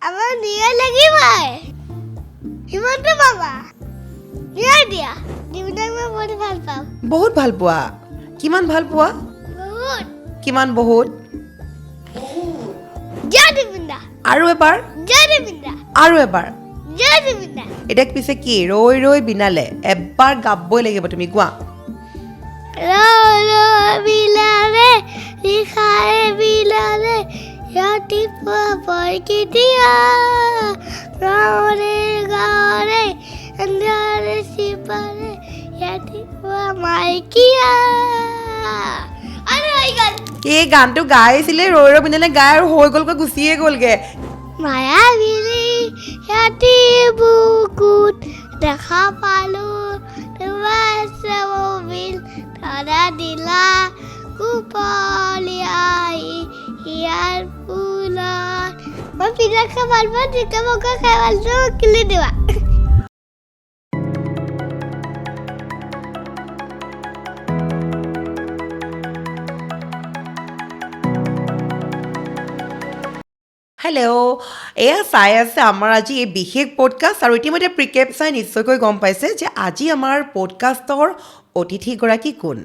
আমার নিয়ে লাগি ভাই হিমন্ত বাবা নিয়ে দিয়া জুবিনদাক মই বহুত ভাল পাওঁ বহুত ভাল পোৱা কিমান ভাল পোৱা বহুত কিমান বহুত জয় জুবিনদা আৰু এবাৰ জয় জুবিনদা আৰু এবাৰ জয় জুবিনদা এতিয়া পিছে কি ৰৈ ৰৈ বিনালে এবাৰ গাবই লাগিব তুমি গোৱা বিলালে লিখাৰে বিলালে ৰাতিপুৱা বৰকিতিয়া গাঁৱৰে গাঁৱৰে আন্ধাৰে চিপাৰে ৰাতিপুৱা মাইকিয়া আৰু হৈ গ'ল এই গানটো গাইছিলে ৰৈ ৰৈ বিনালে গাই আৰু হৈ গ'লগৈ গুচিয়ে গ'লগে মায়াবিনী ৰাতি বুকুত দেখা পালো তোমাৰ ছবিল ধৰা দিলা কুপলিয়াই ইয়াৰ ফুলত মই পিঠা খাই ভাল পাওঁ তিতা মকা খাই ভাল পাওঁ কিলি দিবা হেল্ল' এয়া চাই আছে আমাৰ আজি এই বিশেষ পডকাষ্ট আৰু ইতিমধ্যে প্ৰিকেপ চাই নিশ্চয়কৈ গম পাইছে যে আজি আমাৰ পডকাষ্টৰ অতিথিগৰাকী কোন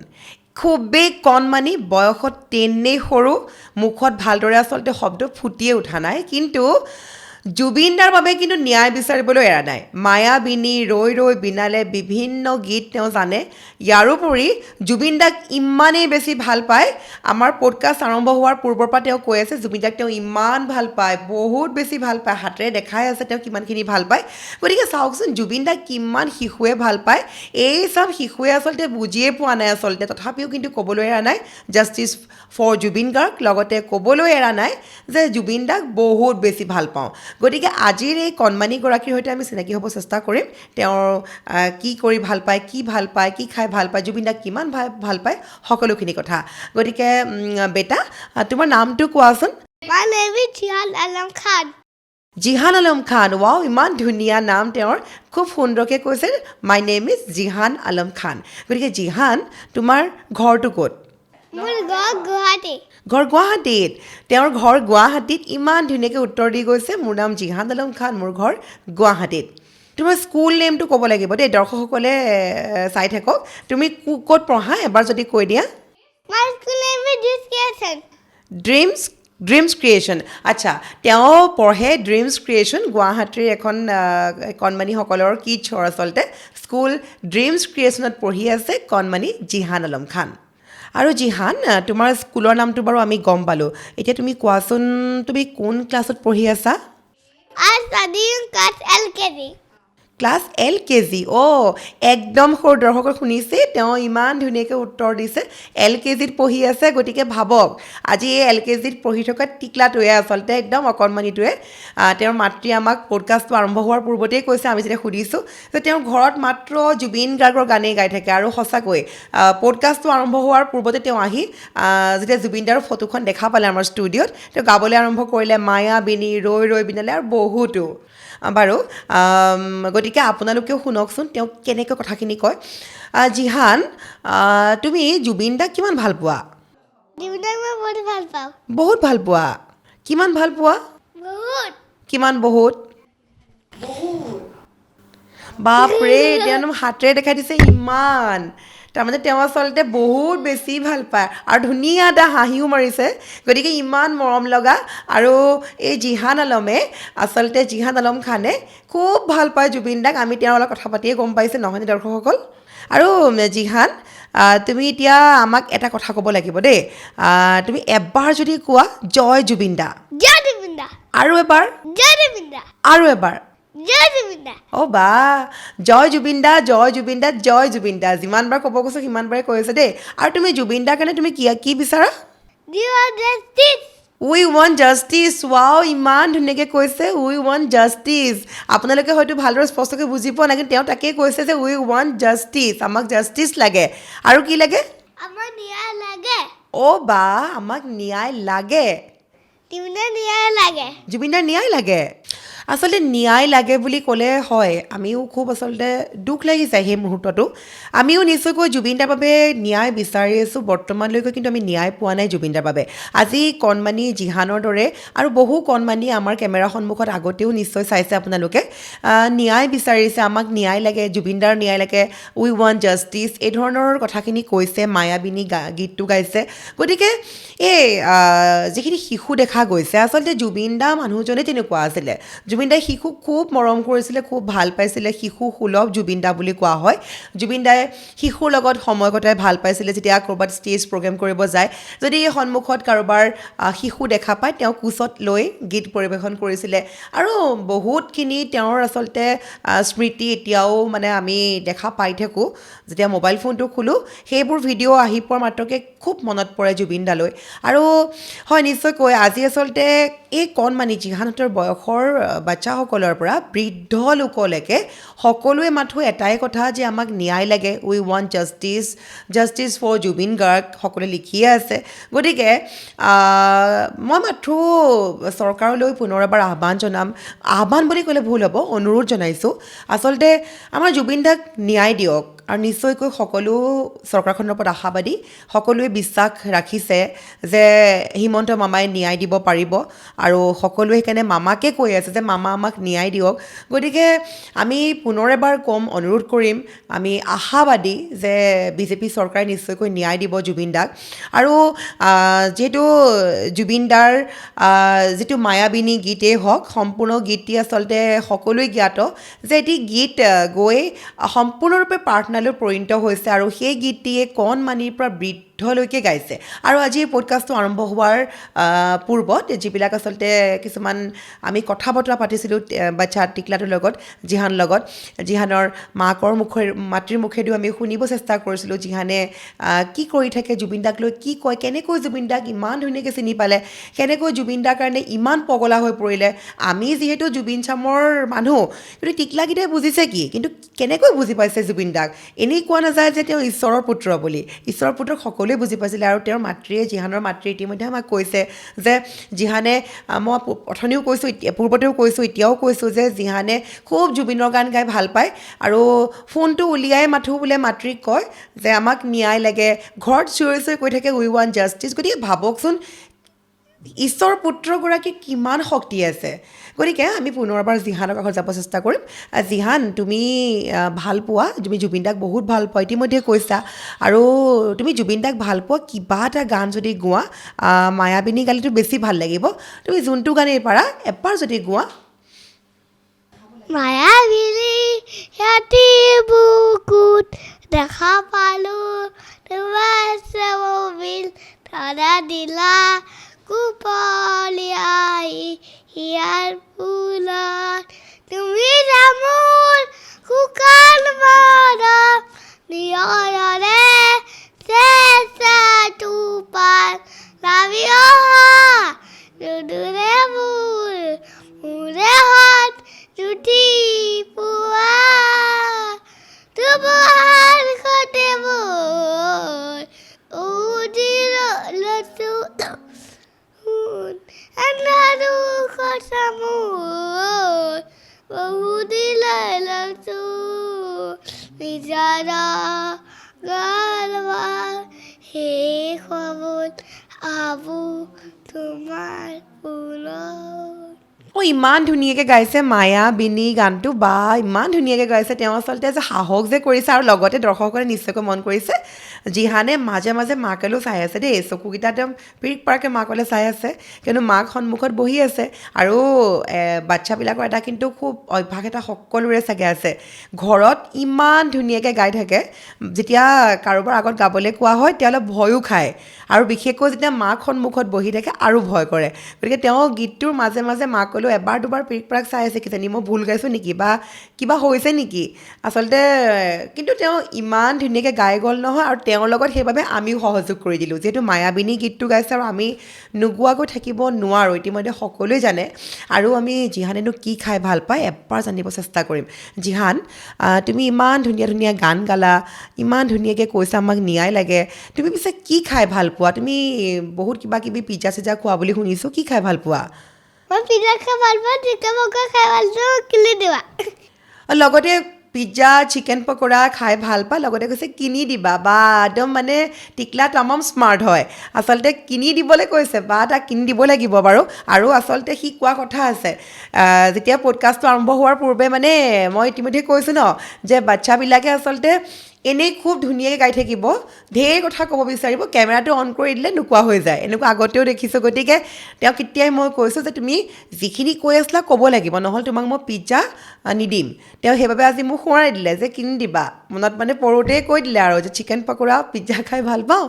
খুবেই কণমানি বয়সত তেনেই সৰু মুখত ভালদৰে আচলতে শব্দ ফুটিয়ে উঠা নাই কিন্তু জুবিনদাৰ বাবে কিন্তু ন্যায় বিচাৰিবলৈ এৰা নাই মায়াবিনী ৰৈ ৰৈ বিনালে বিভিন্ন গীত তেওঁ জানে ইয়াৰোপৰি জুবিনদাক ইমানেই বেছি ভাল পায় আমাৰ পডকাষ্ট আৰম্ভ হোৱাৰ পূৰ্বৰ পৰা তেওঁ কৈ আছে জুবিনদাক তেওঁ ইমান ভাল পায় বহুত বেছি ভাল পায় হাতেৰে দেখাই আছে তেওঁ কিমানখিনি ভাল পায় গতিকে চাওকচোন জুবিনদাক কিমান শিশুৱে ভাল পায় এই চব শিশুৱে আচলতে বুজিয়ে পোৱা নাই আচলতে তথাপিও কিন্তু ক'বলৈ এৰা নাই জাষ্টিছ ফৰ জুবিন গাৰ্গ লগতে ক'বলৈ এৰা নাই যে জুবিনদাক বহুত বেছি ভাল পাওঁ গতিকে আজিৰ এই কণমানিগৰাকীৰ সৈতে আমি চিনাকি হ'ব চেষ্টা কৰিম তেওঁৰ কি কৰি ভাল পায় কি খাই ভাল পায় জুবিনদাক কিমান ভাল পায় সকলোখিনি কথা গতিকে বেটা তোমাৰ নামটো কোৱাচোন My name is Jihan Alam Khan. Jihan Alam Khan wow ইমান ধুনীয়া নাম তেওঁৰ খুব সুন্দৰকৈ কৈছে my name is Jihan Alam Khan গতিকে জিহান তোমাৰ ঘৰটো ক'ত মোৰ ঘৰ গুৱাহাটী ঘৰ গুৱাহাটীত তেওঁৰ ঘৰ গুৱাহাটীত ইমান ধুনীয়াকৈ উত্তৰ দি গৈছে মোৰ নাম জিহান আলম খান মোৰ ঘৰ গুৱাহাটীত তোমাৰ স্কুল নেমটো ক'ব লাগিব দেই দৰ্শকসকলে চাই থাকক তুমি ক'ত পঢ়া এবাৰ যদি কৈ দিয়া My school name is Education. Dreams creation আচ্ছা তেওঁ পঢ়ে ড্ৰিমছ ক্ৰিয়েশ্যন গুৱাহাটীৰ এখন কণমানিসকলৰ কিডছৰ আচলতে স্কুল ড্ৰিমছ ক্ৰিয়েশ্যনত পঢ়ি আছে কণমানি জিহান আলম খান আৰু জিহান তোমাৰ স্কুলৰ নামটো বাৰু আমি গম পালোঁ এতিয়া তুমি কোৱাচোন তুমি কোন ক্লাছত পঢ়ি আছা I study in class LKG. Class LKG একদম সৰু দৰ্শকক শুনিছে তেওঁ ইমান ধুনীয়াকৈ উত্তৰ দিছে LKGত পঢ়ি আছে গতিকে ভাবক আজি এই LKGত পঢ়ি থকা টিকলাটোৱে আচলতে একদম অকণমানিটোৱে তেওঁৰ মাতৃ আমাক পডকাষ্টটো আৰম্ভ হোৱাৰ পূৰ্বতেই কৈছে আমি যেতিয়া সুধিছোঁ যে তেওঁৰ ঘৰত মাত্ৰ জুবিন গাৰ্গৰ গানেই গাই থাকে আৰু সঁচাকৈ পডকাষ্টটো আৰম্ভ হোৱাৰ পূৰ্বতে তেওঁ আহি যেতিয়া জুবিনদাৰ ফটোখন দেখা পালে আমাৰ ষ্টুডিঅ'ত তেওঁ গাবলৈ আৰম্ভ কৰিলে মায়াবিনী ৰৈ ৰৈ বিনালে আৰু বহুতো বাৰু গতিকে আপোনালোকেও শুনকচোন তেওঁ কেনেকৈ কথাখিনি কয় জিহান তুমি জুবিনদাক কিমান ভাল পোৱা জুবিনদাক মই বহুত ভাল পাওঁ বহুত ভাল পোৱা কিমান ভাল পোৱা বহুত কিমান বহুত বাপৰে তেওঁ হাতেৰে দেখাই দিছে ইমান তাৰমানে তেওঁ আচলতে বহুত বেছি ভাল পায় আৰু ধুনীয়া এটা হাঁহিও মাৰিছে গতিকে ইমান মৰম লগা আৰু এই জিহান আলমে আচলতে জিহান আলম খানে খুব ভাল পায় জুবিনদাক আমি তেওঁৰ লগত কথা পাতিয়ে গম পাইছে নহয়নে দৰ্শকসকল আৰু জিহান তুমি এতিয়া আমাক এটা কথা ক'ব লাগিব দেই তুমি এবাৰ যদি কোৱা জয় জুবিনদা জয় জুবিনদা আৰু এবাৰ জয় জুবিনদা আৰু এবাৰ জয় জুবিনদা বা জয় জুবিনদা জয় জুবিনদা জয় জুবিনদা যিমানবাৰ ক'ব কৈছোঁ সিমানবাৰে কৈ আছে দেই আৰু তুমি জুবিনদাৰ কাৰণে তুমি কি বিচাৰা উই ৱান্ট জাষ্টিছ ৱাও ইমান ধুনীয়াকৈ কৈছে উই ৱান্ট জাষ্টিছ আপোনালোকে হয়তো ভালদৰে স্পষ্টকৈ বুজি পোৱা নাই কিন্তু তেওঁ তাকেই কৈছে যে উই ৱান্ট জাষ্টিছ আমাক জাষ্টিছ লাগে আৰু কি লাগে আমাক ন্যায় লাগে বা আমাক ন্যায় লাগে জুবিনদাৰ ন্যায় লাগে জুবিনদাৰ ন্যায় লাগে আচলতে ন্যায় লাগে বুলি ক'লে হয় আমিও খুব আচলতে দুখ লাগিছে সেই মুহূৰ্তটো আমিও নিশ্চয়কৈ জুবিনদাৰ বাবে ন্যায় বিচাৰি আছোঁ বৰ্তমানলৈকে কিন্তু আমি ন্যায় পোৱা নাই জুবিনদাৰ বাবে আজি কণমানি জিহানৰ দৰে আৰু বহু কণমানি আমাৰ কেমেৰা সন্মুখত আগতেও নিশ্চয় চাইছে আপোনালোকে ন্যায় বিচাৰিছে আমাক ন্যায় লাগে জুবিনদাৰ ন্যায় লাগে উই ৱান্ট জাষ্টিছ এই ধৰণৰ কথাখিনি কৈছে মায়াবিনী গীতটো গাইছে গতিকে এই যিখিনি শিশু দেখা গৈছে আচলতে জুবিনদা মানুহজনে তেনেকুৱা আছিলে জুবিনদাই শিশুক খুব মৰম কৰিছিলে খুব ভাল পাইছিলে শিশু সুলভ জুবিনদা বুলি কোৱা হয় জুবিনদাই শিশুৰ লগত সময় কটাই ভাল পাইছিলে যেতিয়া ক'ৰবাত ষ্টেজ প্ৰগ্ৰেম কৰিব যায় যদি সন্মুখত কাৰোবাৰ শিশু দেখা পায় তেওঁ কোচত লৈ গীত পৰিৱেশন কৰিছিলে আৰু বহুতখিনি তেওঁৰ আচলতে স্মৃতি এতিয়াও মানে আমি দেখা পাই থাকোঁ যেতিয়া মোবাইল ফোনটো খোলোঁ সেইবোৰ ভিডিঅ' আহি পোৱাৰ মাত্ৰকে খুব মনত পৰে জুবিনদালৈ আৰু হয় নিশ্চয়কৈ আজি আচলতে এই কণমানি জিহানহঁতৰ বয়সৰ বাচ্চাসকলৰ পৰা বৃদ্ধ লোকলৈকে সকলোৱে মাথো এটাই কথা যে আমাক ন্যায় লাগে we want justice justice for Zubeen Garg সকলোৱে লিখিয়ে আছে গতিকে মই মাথো চৰকাৰলৈ পুনৰ এবাৰ আহ্বান জনাম আহ্বান বুলি ক'লে ভুল হ'ব অনুৰোধ জনাইছোঁ আচলতে আমাৰ জুবিনদাক ন্যায় দিয়ক আৰু নিশ্চয়কৈ সকলো চৰকাৰখনৰ ওপৰত আশাবাদী সকলোৱে বিশ্বাস ৰাখিছে যে হিমন্ত মামাই ন্যায় দিব পাৰিব আৰু সকলোৱে সেইকাৰণে মামাকে কৈ আছে যে মামা আমাক ন্যায় দিয়ক গতিকে আমি পুনৰ এবাৰ ক'ম অনুৰোধ কৰিম আমি আশাবাদী যে বিজেপি চৰকাৰে নিশ্চয়কৈ ন্যায় দিব জুবিনদাক আৰু যিহেতু জুবিনদাৰ যিটো মায়াবিনী গীতেই হওক সম্পূৰ্ণ গীতটি আচলতে সকলোৱে জ্ঞাত যে এটি গীত গৈ সম্পূৰ্ণৰূপে প্ৰাৰ্থনালৈ পৰিণত হৈছে আৰু সেই গীতটিয়ে কণমানিৰ পৰা বৃদ্ধলৈকে গাইছে আৰু আজি এই পডকাষ্টটো আৰম্ভ হোৱাৰ পূৰ্বত যিবিলাক আচলতে কিছুমান আমি কথা বতৰা পাতিছিলোঁ বাচ্চা টিকলাটোৰ লগত জিহানৰ মাতৃৰ মুখেদিও আমি শুনিব চেষ্টা কৰিছিলোঁ জিহানে কি কৰি থাকে জুবিনদাক লৈ কি কয় কেনেকৈ জুবিনদাক ইমান ধুনীয়াকৈ চিনি পালে কেনেকৈ জুবিনদাৰ কাৰণে ইমান পগলা হৈ পৰিলে আমি যিহেতু জুবিন চামৰ মানুহ কিন্তু টিকলাকেইটাই বুজিছে কি কিন্তু কেনেকৈ বুজি পাইছে জুবিনদাক এনেই কোৱা নাযায় যে তেওঁ ঈশ্বৰৰ পুত্ৰ বুলি ঈশ্বৰৰ পুত্ৰক সকলোৱে বুজি পাইছিলে আৰু তেওঁৰ মাতৃয়ে জিহানৰ মাতৃয়ে ইতিমধ্যে আমাক কৈছে যে জিহানে মই অথনিও কৈছোঁ পূৰ্বতেও কৈছোঁ এতিয়াও কৈছোঁ যে জিহানে খুব জুবিনৰ গান গাই ভাল পায় আৰু ফোনটো উলিয়াই মাথো বোলে মাতৃক কয় যে আমাক ন্যায় লাগে ঘৰত চিঞৰি চিঞৰি কৈ থাকে উই ৱান্ট জাষ্টিছ গতিকে ভাবকচোন ঈশ্বৰ পুত্ৰগৰাকীৰ কিমান শক্তি আছে গতিকে আমি পুনৰবাৰ জিহানৰ কাষত যাব চেষ্টা কৰিম জিহান তুমি ভাল পোৱা তুমি জুবিনদাক বহুত ভাল পোৱা ইতিমধ্যে কৈছা আৰু তুমি জুবিনদাক ভাল পোৱা কিবা এটা গান যদি গোৱা মায়াবিনী গালেতো বেছি ভাল লাগিব তুমি যোনটো গানেই পাৰা এবাৰ যদি গোৱা মায়াবিনী ৰাতি বুকুত দেখা পালোঁ তোমাৰ ছবিল ধৰা দিলা কুপলিয়াই হিয়াৰ ফুলত তুমি তামোল শুকান মৰম নিয়ৰে চেঁচা টোপাল নামি অহা নুদুৰে মোৰে হাত জুতি পোৱা তোমাৰ সতে মোৰ উদিৰ লচু আন্ধাৰু কথা মোৰ বহুদিলৈ লচু নিজৰা গালৱা শেষ হবত আবু তোমাৰ ফুলত ইমান ধুনীয়াকৈ গাইছে মায়াবিনী গানটো বা ইমান ধুনীয়াকৈ গাইছে তেওঁ আচলতে যে সাহস যে কৰিছে আৰু লগতে দৰ্শকসকলে নিশ্চয়কৈ মন কৰিছে জিহানে মাজে মাজে মাকলৈও চাই আছে দেই চকুকেইটা একদম পিৰিক পাৰাকৈ মাকলৈ চাই আছে কিন্তু মাক সন্মুখত বহি আছে আৰু বাচ্ছাবিলাকৰ এটা কিন্তু খুব অভ্যাস এটা সকলোৰে চাগে আছে ঘৰত ইমান ধুনীয়াকৈ গাই থাকে যেতিয়া কাৰোবাৰ আগত গাবলৈ কোৱা হয় তেওঁ অলপ ভয়ো খায় আৰু বিশেষকৈ যেতিয়া মাক সন্মুখত বহি থাকে আৰু ভয় কৰে গতিকে তেওঁ গীতটোৰ মাজে মাজে মাকলৈ এবাৰ দুবাৰ পিৰিক পাৰাক চাই আছে কিজানি মই ভুল গাইছোঁ নেকি বা কিবা হৈছে নেকি আচলতে কিন্তু তেওঁ ইমান ধুনীয়াকৈ গাই গ'ল নহয় আৰু তেওঁৰ লগত সেইবাবে আমিও সহযোগ কৰি দিলোঁ যিহেতু মায়াবিনী গীতটো গাইছে আৰু আমি নোগোৱাকৈ থাকিব নোৱাৰোঁ ইতিমধ্যে সকলোৱে জানে আৰু আমি জিহানেনো কি খাই ভাল পায় এবাৰ জানিব চেষ্টা কৰিম জিহান তুমি ইমান ধুনীয়া ধুনীয়া গান গালা ইমান ধুনীয়াকৈ কৈছা আমাক ন্যায় লাগে তুমি পিছে কি খাই ভাল পোৱা তুমি বহুত কিবা কিবি পিজ্জা চিজ্জা খোৱা বুলি শুনিছোঁ কি খাই ভাল পোৱা মই পিজ্জা খাই ভাল পাওঁ চিকেন পকৰা খাই ভাল পাওঁ কিনি দিবা লগতে পিজ্জা চিকেন পকৰা খাই ভাল পায় লগতে কৈছে কিনি দিবা বা একদম মানে টিকলা তামাম স্মাৰ্ট হয় আচলতে কিনি দিবলৈ কৈছে বা তাক কিনি দিব লাগিব বাৰু আৰু আচলতে সি কোৱা কথা আছে যেতিয়া পডকাষ্টটো আৰম্ভ হোৱাৰ পূৰ্বে মানে মই ইতিমধ্যে কৈছোঁ ন যে বাচ্ছাবিলাকে আচলতে এনেই খুব ধুনীয়াকৈ গাই থাকিব ঢেৰ কথা ক'ব বিচাৰিব কেমেৰাটো অন কৰি দিলে নোকোৱা হৈ যায় এনেকুৱা আগতেও দেখিছোঁ গতিকে তেওঁ কেতিয়াই মই কৈছোঁ যে তুমি যিখিনি কৈ আছিলা ক'ব লাগিব নহ'লে তোমাক মই পিজ্জা নিদিম তেওঁ সেইবাবে আজি মোক সোঁৱৰাই দিলে যে কিনি দিবা মনত মানে পৰোঁতেই কৈ দিলে আৰু যে চিকেন পকৰা পিজ্জা খাই ভাল পাওঁ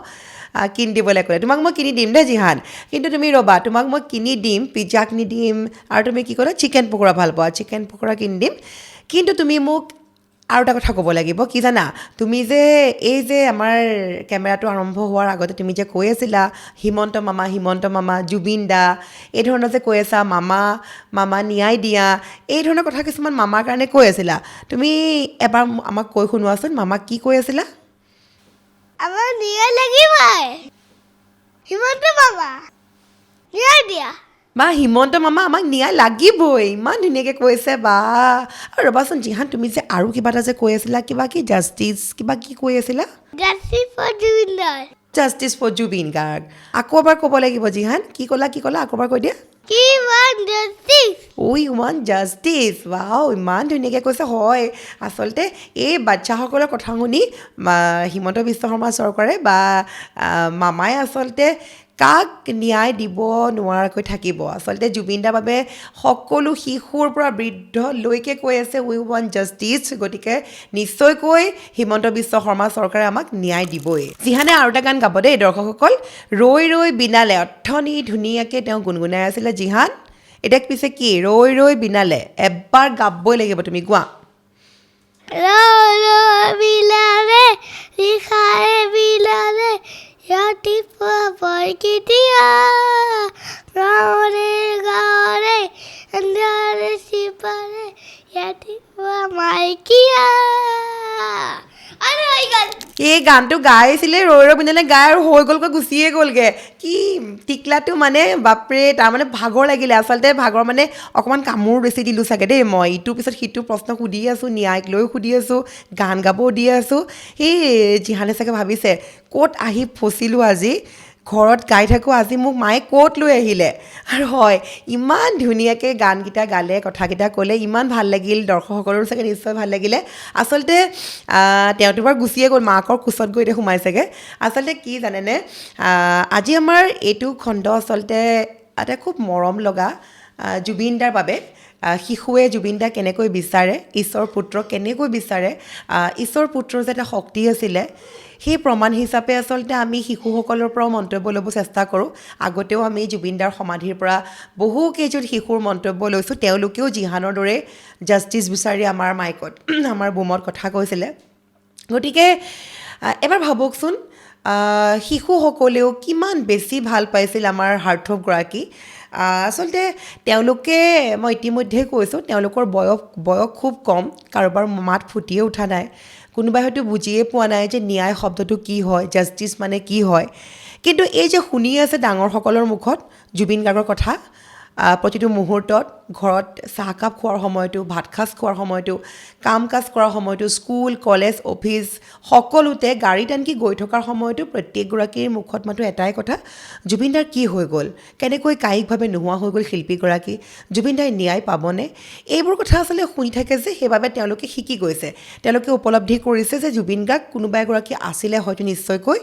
কিনি দিবলৈ ক'লে তোমাক মই কিনি দিম দেই জিহান কিন্তু তুমি ৰ'বা তোমাক মই কিনি দিম পিজ্জা কিনি দিম আৰু তুমি কি ক'লা চিকেন পকৰা ভাল পোৱা চিকেন পকৰা কিনি দিম কিন্তু তুমি মোক আৰু এটা কথা ক'ব লাগিব কি জানা তুমি যে এই যে আমাৰ কেমেৰাটো আৰম্ভ হোৱাৰ আগতে তুমি যে কৈ আছিলা হিমন্ত মামা জুবিন দা এই ধৰণৰ যে কৈ আছা মামা ন্যায় দিয়া এই ধৰণৰ কথা কিছুমান মামাৰ কাৰণে কৈ আছিলা তুমি এবাৰ আমাক কৈ শুনোৱাচোন মামাক কি কৈ আছিলা আমাৰ নিয়া লাগিবই হিমন্ত মামা নিয়া দিয়া বা হিমন্ত মামা আমাক ন্যায় লাগিবই ইমান ধুনীয়াকৈ কৈছে বা আৰু ৰ'বাচোন জিহান তুমি যে আৰু কিবা এটা যে কৈ আছিলা কিবা কি জাষ্টিছ কিবা কি কৈ আছিলা justice for Zubeen justice for Zubeen Garg আকৌ এবাৰ ক'ব লাগিব জিহান কি ক'লা আকৌ এবাৰ কৈ দিয়া কি ওৱান জাষ্টিছ ইমান জাষ্টিছ ৱাও ইমান ধুনীয়াকৈ কৈছে হয় আচলতে এই বাচ্চাসকলৰ কথা শুনি হিমন্ত বিশ্ব শৰ্মা চৰকাৰে বা মামাই আচলতে কাক ন্যায় দিব নোৱাৰাকৈ থাকিব আচলতে জুবিন দাৰ বাবে সকলো শিশুৰ পৰা বৃদ্ধলৈকে কৈ আছে উই ৱান্ট জাষ্টিছ গতিকে নিশ্চয়কৈ হিমন্ত বিশ্ব শৰ্মা চৰকাৰে আমাক ন্যায় দিবই জিহানে আৰু এটা গান গাব দেই দৰ্শকসকল ৰৈ ৰৈ বিনালে অথনি ধুনীয়াকৈ তেওঁ গুণগুণাই আছিলে জিহান এতিয়া পিছে কি ৰৈ বিনালে এবাৰ গাবই লাগিব তুমি গোৱা বিলালে লিখাৰে বিলালে ৰাতিপুৱা বৰকেতিয়া গাঁৱৰে আন্ধাৰে চিপাৰে ৰাতিপুৱা মাইকিয়া আৰু হৈ গ'ল এই গানটো গাইছিলে ৰৈ পিনে গাই আৰু হৈ গ'লগৈ গুচিয়ে গ'লগৈ কি টিকলাটো মানে বাপৰে তাৰমানে ভাগৰ লাগিলে আচলতে ভাগৰ মানে অকণমান কামোৰ বেছি দিলোঁ চাগে দেই মই ইটোৰ পিছত সিটো প্ৰশ্ন সুধি আছোঁ ন্যায়ক লৈও সুধি আছোঁ গান গাবও দি আছোঁ সেই জিহানে চাগে ভাবিছে ক'ত আহি ফচিলোঁ আজি ঘৰত গাই থাকোঁ আজি মোক মায়ে ক'ত লৈ আহিলে আৰু হয় ইমান ধুনীয়াকৈ গানকেইটা গালে কথাকেইটা ক'লে ইমান ভাল লাগিল দৰ্শকসকলৰো চাগে নিশ্চয় ভাল লাগিলে আচলতে তেওঁতো বাৰু গুচিয়ে গ'ল মাকৰ কোচত গৈ এতিয়া সোমাইছেগৈ আচলতে কি জানেনে আজি আমাৰ এইটো খণ্ড আচলতে এটা খুব মৰম লগা জুবিন দাৰ বাবে শিশুৱে জুবিন দাক কেনেকৈ বিচাৰে ঈশ্বৰ পুত্ৰক কেনেকৈ বিচাৰে ঈশ্বৰ পুত্ৰৰ যে এটা শক্তি আছিলে সেই প্ৰমাণ হিচাপে আচলতে আমি শিশুসকলৰ পৰাও মন্তব্য ল'ব চেষ্টা কৰোঁ আগতেও আমি জুবিন দাৰ সমাধিৰ পৰা বহুকেইজন শিশুৰ মন্তব্য লৈছোঁ তেওঁলোকেও জিহানৰ দৰে জাষ্টিছ বিচাৰি আমাৰ মাইকত আমাৰ বুমত কথা কৈছিলে গতিকে এবাৰ ভাবকচোন শিশুসকলেও কিমান বেছি ভাল পাইছিল আমাৰ হাৰ্থৱগৰাকী আচলতে তেওঁলোকে মই ইতিমধ্যে কৈছোঁ তেওঁলোকৰ বয়স খুব কম কাৰোবাৰ মাত ফুটিয়ে উঠা নাই কোনোবাই হয়তো বুজিয়ে পোৱা নাই যে ন্যায় শব্দটো কি হয় জাষ্টিছ মানে কি হয় কিন্তু এই যে শুনি আছে ডাঙৰসকলৰ মুখত জুবিন গাৰ্গৰ কথা প্ৰতিটো মুহূৰ্তত ঘৰত চাহকাপ খোৱাৰ সময়তো ভাত সাজ খোৱাৰ সময়তো কাম কাজ কৰাৰ সময়তো স্কুল কলেজ অফিচ সকলোতে গাড়ীত আনকি গৈ থকাৰ সময়তো প্ৰত্যেকগৰাকীৰ মুখত মাত্ৰ এটাই কথা জুবিন দাৰ কি হৈ গ'ল কেনেকৈ কায়িকভাৱে নোহোৱা হৈ গ'ল শিল্পীগৰাকী জুবিন দাই ন্যায় পাবনে এইবোৰ কথা আচলতে শুনি থাকে যে সেইবাবে তেওঁলোকে শিকি গৈছে তেওঁলোকে উপলব্ধি কৰিছে যে জুবিন গাৰ্গ কোনোবা এগৰাকী আছিলে হয়তো নিশ্চয়কৈ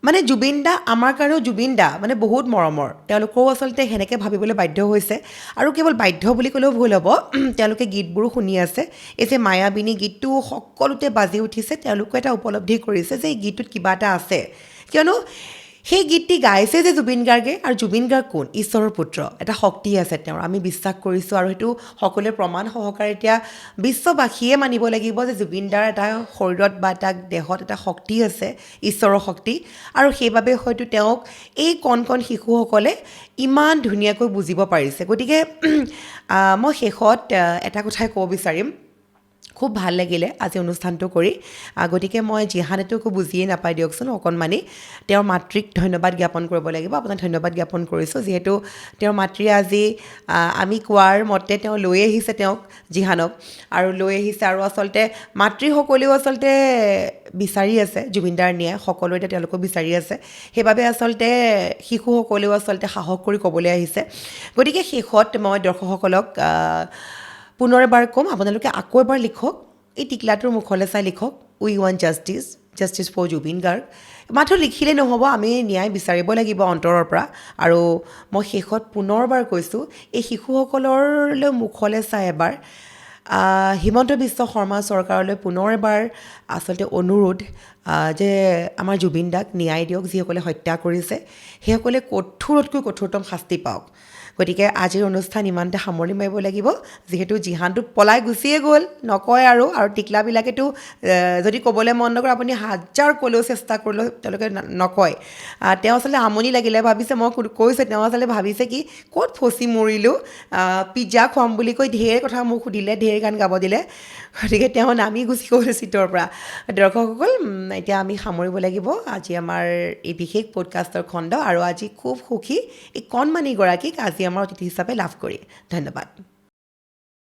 মানে জুবিন দা আমাৰ কাৰণেও জুবিন দা মানে বহুত মৰমৰ তেওঁলোকেও আচলতে সেনেকৈ ভাবিবলৈ বাধ্য হৈছে আৰু কেৱল বাধ্য বুলি ক'লেও ভুল হ'ব তেওঁলোকে গীতবোৰো শুনি আছে এই যে মায়াবিনী গীতটো সকলোতে বাজি উঠিছে তেওঁলোকে এটা উপলব্ধি কৰিছে যে এই গীতটোত কিবা এটা আছে কিয়নো সেই গীতটি গাইছে যে জুবিন গাৰ্গে আৰু জুবিন গাৰ্গ কোন ঈশ্বৰৰ পুত্ৰ এটা শক্তি আছে তেওঁৰ আমি বিশ্বাস কৰিছোঁ আৰু সেইটো সকলোৱে প্ৰমাণ সহকাৰে এতিয়া বিশ্ববাসীয়ে মানিব লাগিব যে জুবিন দাৰ এটা শৰীৰত বা এটা দেহত এটা শক্তি আছে ঈশ্বৰৰ শক্তি আৰু সেইবাবে হয়তো তেওঁক এই কণ শিশুসকলে ইমান ধুনীয়াকৈ বুজিব পাৰিছে গতিকে মই শেষত এটা কথাই ক'ব বিচাৰিম খুব ভাল লাগিলে আজি অনুষ্ঠানটো কৰি গতিকে মই জিহানেতো একো বুজিয়ে নাপায় দিয়কচোন অকণমানি তেওঁৰ মাতৃক ধন্যবাদ জ্ঞাপন কৰিব লাগিব আপোনাক ধন্যবাদ জ্ঞাপন কৰিছোঁ যিহেতু তেওঁৰ মাতৃয়ে আজি আমি কোৱাৰ মতে তেওঁ লৈ আহিছে তেওঁক জিহানক আৰু লৈ আহিছে আৰু আচলতে মাতৃসকলেও আচলতে বিচাৰি আছে জুবিনদাৰ ন্যায় সকলোৱে এতিয়া তেওঁলোকক বিচাৰি আছে সেইবাবে আচলতে শিশুসকলেও আচলতে সাহস কৰি ক'বলৈ আহিছে গতিকে শেষত মই দৰ্শকসকলক পুনৰ এবাৰ ক'ম আপোনালোকে আকৌ এবাৰ লিখক এই টিকলাটোৰ মুখলৈ চাই লিখক we want justice for Zubeen Garg মাথো লিখিলেই নহ'ব আমি ন্যায় বিচাৰিব লাগিব অন্তৰৰ পৰা আৰু মই শেষত পুনৰবাৰ কৈছোঁ এই শিশুসকললৈ মুখলৈ চাই এবাৰ হিমন্ত বিশ্ব শৰ্মা চৰকাৰলৈ পুনৰ এবাৰ আচলতে অনুৰোধ যে আমাৰ জুবিন দাক ন্যায় দিয়ক যিসকলে হত্যা কৰিছে সেইসকলে কঠোৰতকৈ কঠোৰতম শাস্তি পাওক গতিকে আজিৰ অনুষ্ঠান ইমানতে সামৰণি মাৰিব লাগিব যিহেতু জিহানটো পলাই গুচিয়ে গ'ল নকয় আৰু টিকলাবিলাকেতো যদি ক'বলৈ মন নকৰে আপুনি হাজাৰ ক'লেও চেষ্টা কৰিলেও তেওঁলোকে নকয় তেওঁ আচলতে আমনি লাগিলে ভাবিছে মই কৈছোঁ তেওঁ আচলতে ভাবিছে কি ক'ত ফচি মৰিলোঁ পিজ্জা খুৱাম বুলি কৈ ঢেৰ কথা মোক সুধিলে ঢেৰ গান গাব দিলে গতিকে তেওঁ নামি গুচি গ'ল চিটৰ পৰা দৰ্শকসকল এতিয়া আমি সামৰিব লাগিব আজি আমাৰ এই বিশেষ পডকাষ্টৰ খণ্ড আৰু আজি খুব সুখী এই কণমানিগৰাকীক আজি আমাৰ অতিথি হিচাপে লাভ কৰি ধন্যবাদ